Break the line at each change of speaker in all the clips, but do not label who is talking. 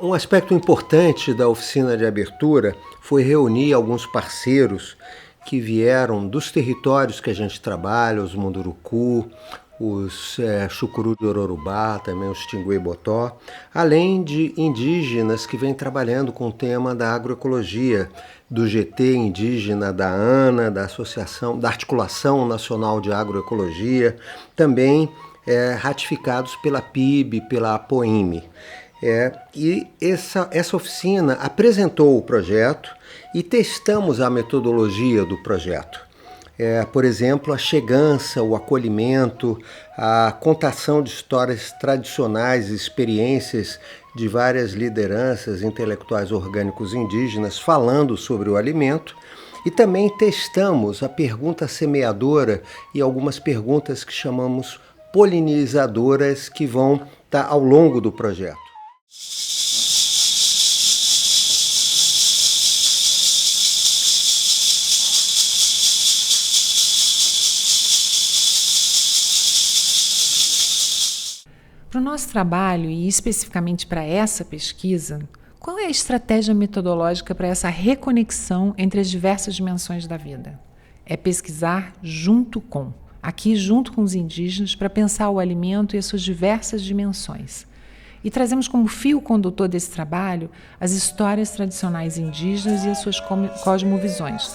Um aspecto importante da oficina de abertura foi reunir alguns parceiros que vieram dos territórios que a gente trabalha, os Munduruku, os Chucuru de Ororubá, também os Tingui Botó, além de indígenas que vêm trabalhando com o tema da agroecologia, do GT indígena da ANA, da Associação, da Articulação Nacional de Agroecologia, também ratificados pela PIB, pela APOIME. E essa oficina apresentou o projeto e testamos a metodologia do projeto. Por exemplo, a chegança, o acolhimento, a contação de histórias tradicionais e experiências de várias lideranças intelectuais orgânicos indígenas falando sobre o alimento. E também testamos a pergunta semeadora e algumas perguntas que chamamos polinizadoras que vão estar ao longo do projeto.
Para o nosso trabalho, e especificamente para essa pesquisa, qual é a estratégia metodológica para essa reconexão entre as diversas dimensões da vida? É pesquisar junto com os indígenas, para pensar o alimento e as suas diversas dimensões. E trazemos como fio condutor desse trabalho as histórias tradicionais indígenas e as suas cosmovisões.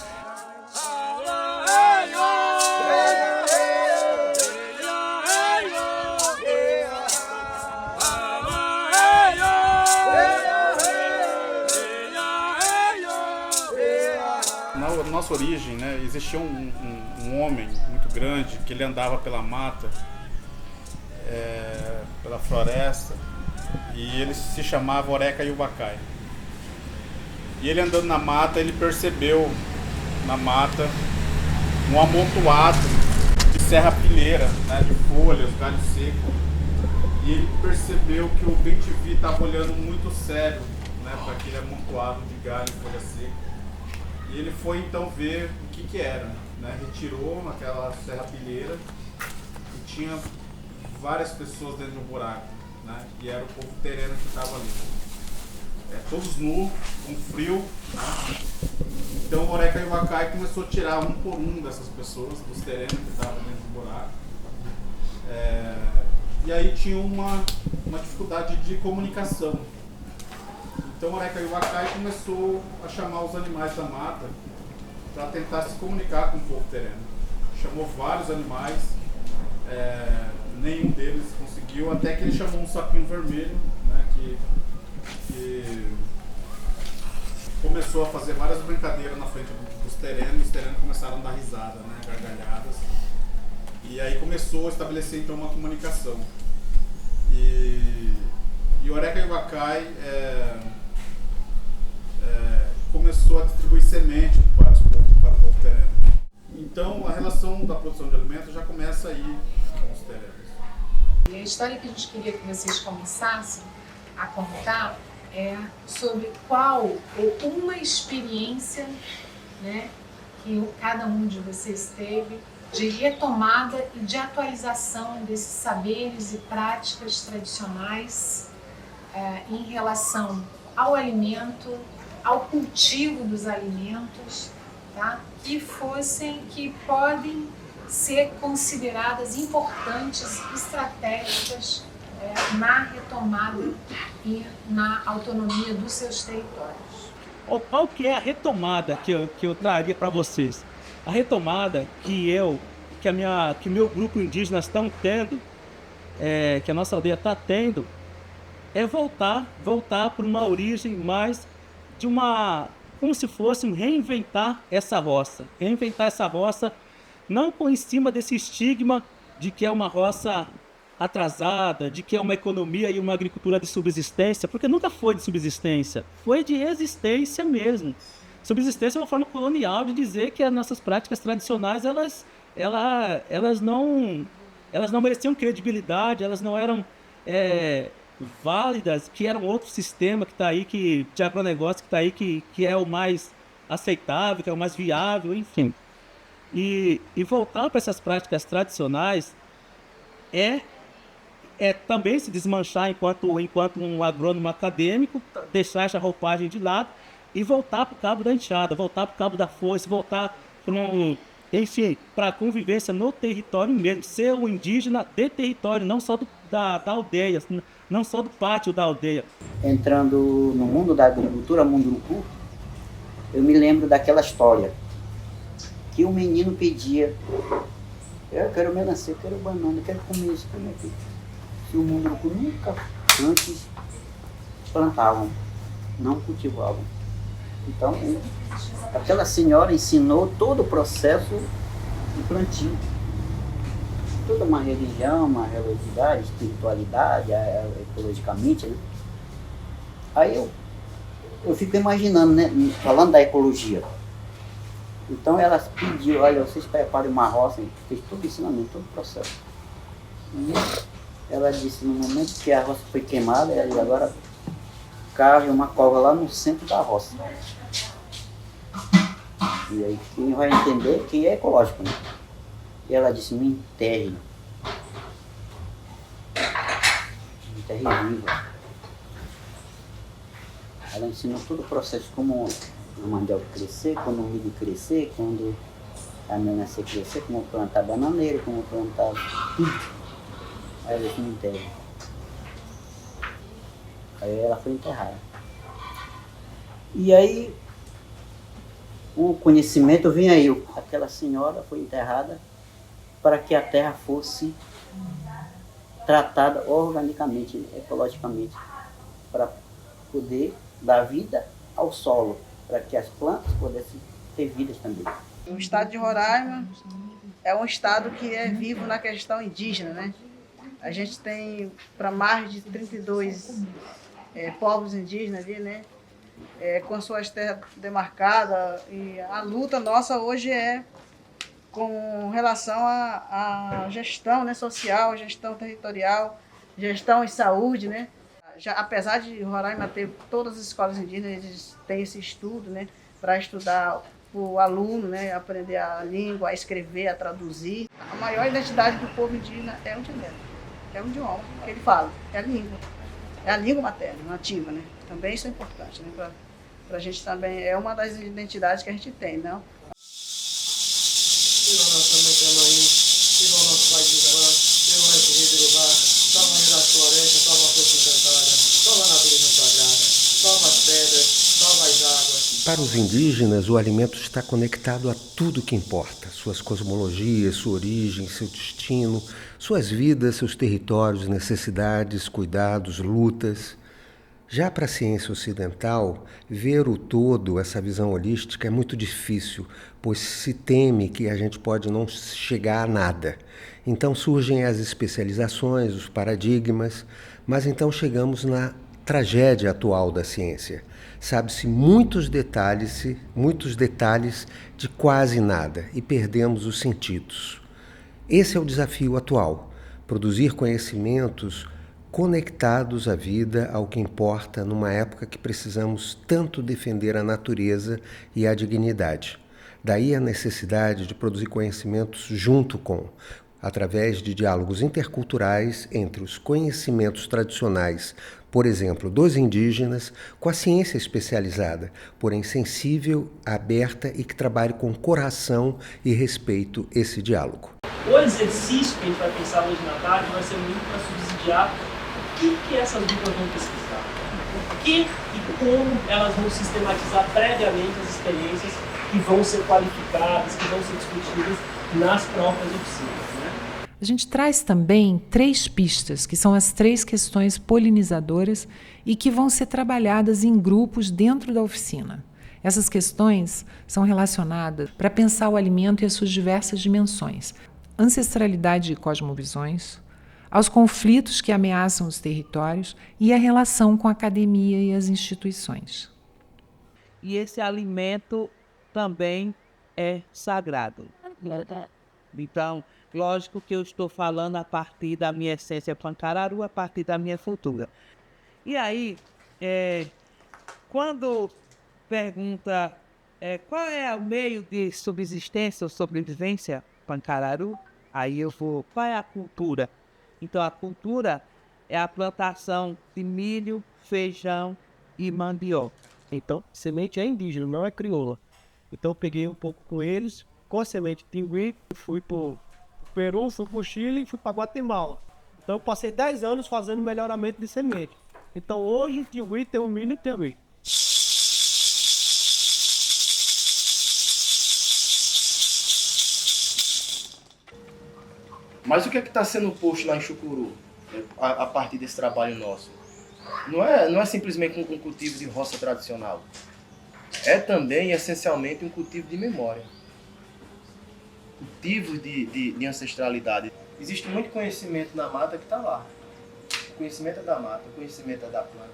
Na nossa origem, né, existia um homem muito grande que ele andava pela mata, pela floresta, e ele se chamava Oreca Yubacai. E ele andando na mata, ele percebeu na mata um amontoado de serrapilheira, né, de folhas, galho seco. E ele percebeu que o bem-te-vi estava olhando muito sério, né, para aquele amontoado de galho e folha seca. E ele foi então ver o que era, né? Retirou aquela serrapilheira e tinha várias pessoas dentro de um buraco, né? E era o povo terreno que estava ali. Todos nus, com frio, né? Então o Oreca Yubacai começou a tirar um por um dessas pessoas, dos terrenos que estavam dentro do buraco. E aí tinha uma dificuldade de comunicação. Então o Oreca Yubacai começou a chamar os animais da mata para tentar se comunicar com o povo terreno. Chamou vários animais, nenhum deles conseguiu, até que ele chamou um sapinho vermelho, né, que começou a fazer várias brincadeiras na frente dos terrenos, e os terrenos começaram a dar risada, né, gargalhadas. E aí começou a estabelecer então uma comunicação. E o Oreca Yubacai começou a distribuir semente para o povo terreno. Então a relação da produção de alimentos já começa aí com os terrenos.
E a história que a gente queria que vocês começassem a contar é sobre qual ou uma experiência, né, que cada um de vocês teve de retomada e de atualização desses saberes e práticas tradicionais em relação ao alimento, ao cultivo dos alimentos, tá? que podem ser consideradas importantes estratégias na retomada e na autonomia dos seus territórios.
Qual que é a retomada que eu traria para vocês? A retomada que o meu grupo indígena estão tendo, que a nossa aldeia está tendo, é voltar para uma origem mais de como se fosse reinventar essa roça. Reinventar essa roça, não por em cima desse estigma de que é uma roça atrasada, de que é uma economia e uma agricultura de subsistência, porque nunca foi de subsistência, foi de existência mesmo. Subsistência é uma forma colonial de dizer que as nossas práticas tradicionais, elas não mereciam credibilidade, elas não eram válidas, que era um outro sistema que está aí, de agronegócio que está aí, que é o mais aceitável, que é o mais viável, enfim. E voltar para essas práticas tradicionais é também se desmanchar enquanto um agrônomo acadêmico, deixar essa roupagem de lado e voltar para o cabo da enxada, voltar para o cabo da foice, voltar para a convivência no território mesmo, ser um indígena de território, não só da aldeia, não só do pátio da aldeia.
Entrando no mundo da agricultura, Munduruku, eu me lembro daquela história que o menino pedia: eu quero melancia, eu quero banana, eu quero comer isso, comer aquilo. E o Munduruku nunca antes plantavam, não cultivavam. Então, aquela senhora ensinou todo o processo de plantio. Toda uma religião, uma religiosidade, espiritualidade, ecologicamente, né? Aí eu fico imaginando, né, falando da ecologia. Então ela pediu: olha, vocês preparem uma roça, fez todo o ensinamento, todo o processo. E ela disse: no momento que a roça foi queimada, ela agora cave uma cova lá no centro da roça. E aí quem vai entender que é ecológico, né? E ela disse: me enterre. Me enterre vivo. Ela ensinou todo o processo, como a mandioca crescer, quando o milho crescer, quando a melancia crescer, como plantar bananeira, como plantar tudo. Aí ela disse: me enterre. Aí ela foi enterrada. E aí o conhecimento vem aí. Aquela senhora foi enterrada para que a terra fosse tratada organicamente, ecologicamente, para poder dar vida ao solo, para que as plantas pudessem ter vidas também.
O estado de Roraima é um estado que é vivo na questão indígena, né? A gente tem para mais de 32 povos indígenas ali, né? Com suas terras demarcadas, e a luta nossa hoje é com relação à gestão, né, social, gestão territorial, gestão em saúde, né? Já, apesar de Roraima ter todas as escolas indígenas, eles têm esse estudo, né, para estudar o aluno, né, aprender a língua, a escrever, a traduzir. A maior identidade do povo indígena é o dialeto, é o idioma que ele fala, é a língua. É a língua materna, nativa, né? Também isso é importante, né? Para a gente também, é uma das identidades que a gente tem, não?
Para os indígenas, o alimento está conectado a tudo que importa: suas cosmologias, sua origem, seu destino, suas vidas, seus territórios, necessidades, cuidados, lutas. Já para a ciência ocidental, ver o todo, essa visão holística, é muito difícil, pois se teme que a gente pode não chegar a nada. Então surgem as especializações, os paradigmas, mas então chegamos na tragédia atual da ciência. Sabe-se muitos detalhes de quase nada e perdemos os sentidos. Esse é o desafio atual: produzir conhecimentos conectados à vida, ao que importa, numa época que precisamos tanto defender a natureza e a dignidade. Daí a necessidade de produzir conhecimentos junto com, através de diálogos interculturais entre os conhecimentos tradicionais, por exemplo, dos indígenas, com a ciência especializada, porém sensível, aberta e que trabalhe com coração e respeito esse diálogo.
O exercício que a gente vai pensar hoje na tarde vai ser muito para subsidiar o que essas duplas vão pesquisar, o que e como elas vão sistematizar previamente as experiências que vão ser qualificadas, que vão ser discutidas nas próprias oficinas.
A gente traz também 3 pistas, que são as 3 questões polinizadoras e que vão ser trabalhadas em grupos dentro da oficina. Essas questões são relacionadas para pensar o alimento e as suas diversas dimensões: ancestralidade e cosmovisões, aos conflitos que ameaçam os territórios e a relação com a academia e as instituições.
E esse alimento também é sagrado. Então, lógico que eu estou falando a partir da minha essência pancararu, a partir da minha cultura. E aí, quando pergunta qual é o meio de subsistência ou sobrevivência pancararu, aí eu vou, qual é a cultura? Então, a cultura é a plantação de milho, feijão e mandioca.
Então, semente é indígena, não é crioula. Então, eu peguei um pouco com eles, com a semente de tingui, fui pro Peru, fui pro Chile e fui para Guatemala. Então, eu passei 10 anos fazendo melhoramento de semente. Então, hoje o tingui tem um milho e tingui.
Mas o que é que está sendo posto lá em Chucuru, a partir desse trabalho nosso? Não é simplesmente um cultivo de roça tradicional. É também, essencialmente, um cultivo de memória. Cultivo de ancestralidade. Existe muito conhecimento na mata que está lá. O conhecimento é da mata, o conhecimento é da planta,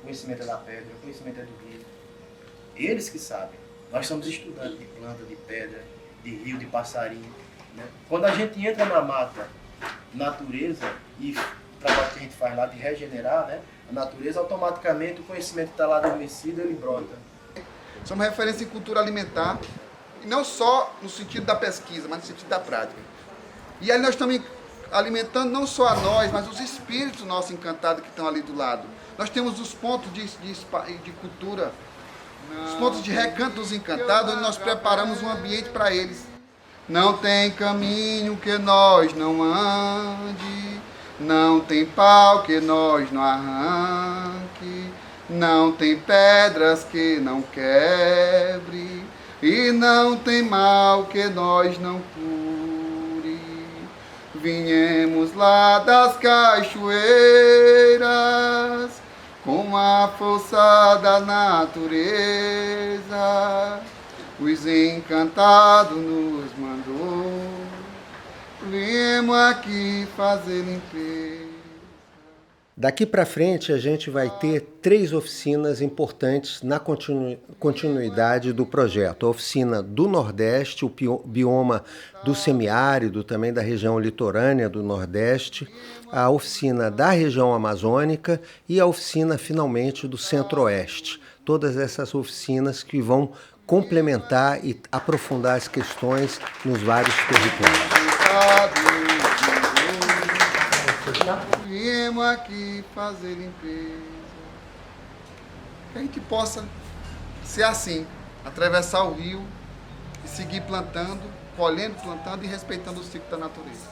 o conhecimento é da pedra, o conhecimento é do rio. Eles que sabem. Nós somos estudantes de planta, de pedra, de rio, de passarinho. Né? Quando a gente entra na mata, natureza, e o trabalho que a gente faz lá de regenerar, né? A natureza, automaticamente o conhecimento que está lá adormecido, ele brota.
Somos referência em cultura alimentar, e não só no sentido da pesquisa, mas no sentido da prática. E aí nós estamos alimentando não só a nós, mas os espíritos nossos encantados que estão ali do lado. Nós temos os pontos de cultura, os pontos de recanto dos encantados, onde nós preparamos um ambiente para eles. Não tem caminho que nós não ande, não tem pau que nós não arranque, não tem pedras que não quebre, e não tem mal que nós não cure. Viemos lá das cachoeiras, com a força da natureza, os encantados nos mandou, viemos aqui fazer limpeza.
Daqui para frente a gente vai ter 3 oficinas importantes na continuidade do projeto. A oficina do Nordeste, o bioma do semiárido, também da região litorânea do Nordeste, a oficina da região amazônica e a oficina, finalmente, do Centro-Oeste. Todas essas oficinas que vão complementar e aprofundar as questões nos vários territórios.
Viemos aqui fazer limpeza. Que a gente possa ser assim, atravessar o rio e seguir plantando, colhendo, plantando e respeitando o ciclo da natureza.